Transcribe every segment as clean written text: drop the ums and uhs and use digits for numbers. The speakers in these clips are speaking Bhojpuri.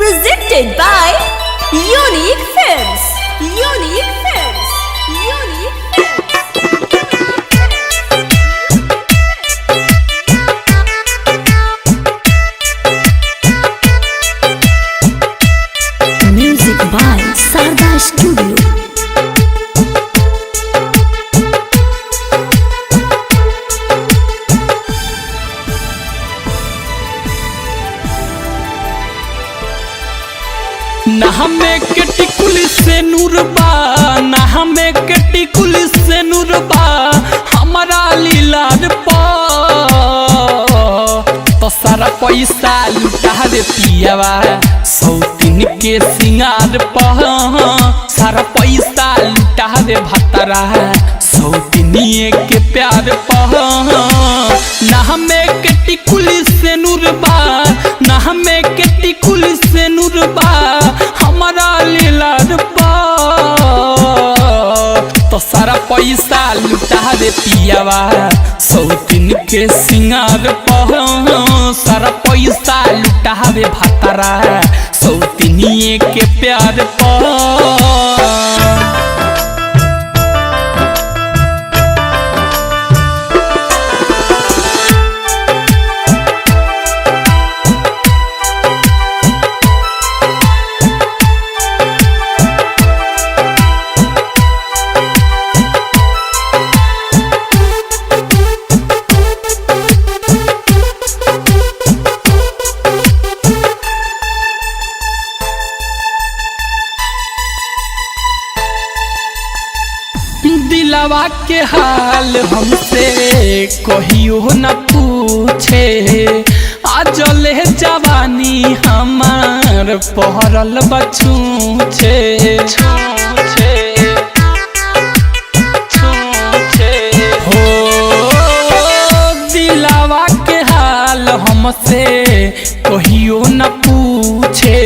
Presented by Unique Films. Unique Films. Unique Films. Music by Sarda Studio. ना हमें कटिकुल से नूरबा, ना हमें कटिकुल से नूरबा, हमारा लीलार पा तो सारा पैसा लुटा रे पियावा सौतीन के सिंगार पा, सारा पैसा लुटा रे भतरा सौतीनिए के प्यार पा। ना हमें कटिकुल से नूरबा, ना हमें कटिकुल से नूरबा, हमारा लीलार पा तो सारा पैसा लुटा रे पियावा सौतीन के सिंगार पा, सारा पैसा लुटा रे भतरा सौतीनिए के प्यार पा। दिलवा के हाल हमसे कहियो न पूछे, आज ले जवानी हमार पहरल बछूछे हो। दिलवा के हाल हमसे कहियो न पूछे,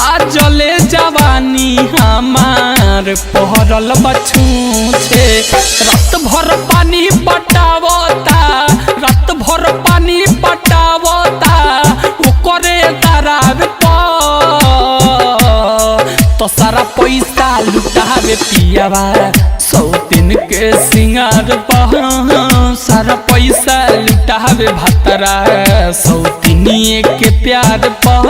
आज ले जवानी हमार पहरल बछूछे। रात भर पानी पटावता, रात भर पानी पटावता, ओकरे दरार पा तो सारा पैसा लुटावे पियावा सौतीन के सिंगार पा, सारा पैसा लुटावे भतरा सौतीनिए के प्यार पा।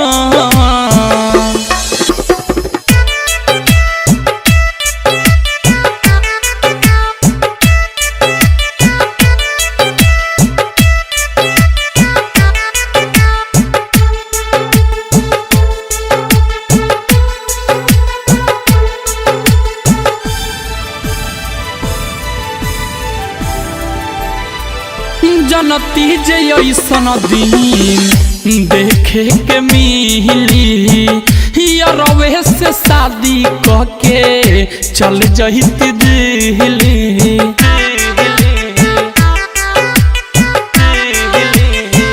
जनती जे ऐसन दिन देखे के मिली, रवे से शादी कह के चल जहित दिल्ली।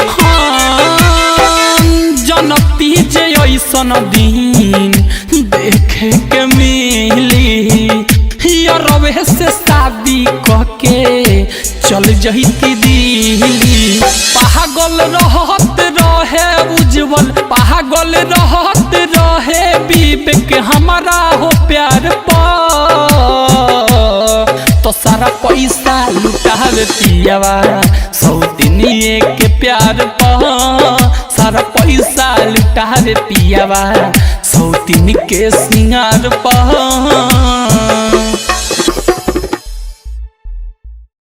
हाँ, जनती जे ऐसन दिन देखे के मिली, रवे से शादी कह के चल जहिती दिल्ली। पागल रहत रहे उज्जवल, पागल रहत रहे विवेक हमारा हो प्यार पा तो सारा पैसा लुटावे पियावा सौतीनिए के प्यार पा, सारा पैसा लुटावे पियावा सौतीन के सिंगार पा।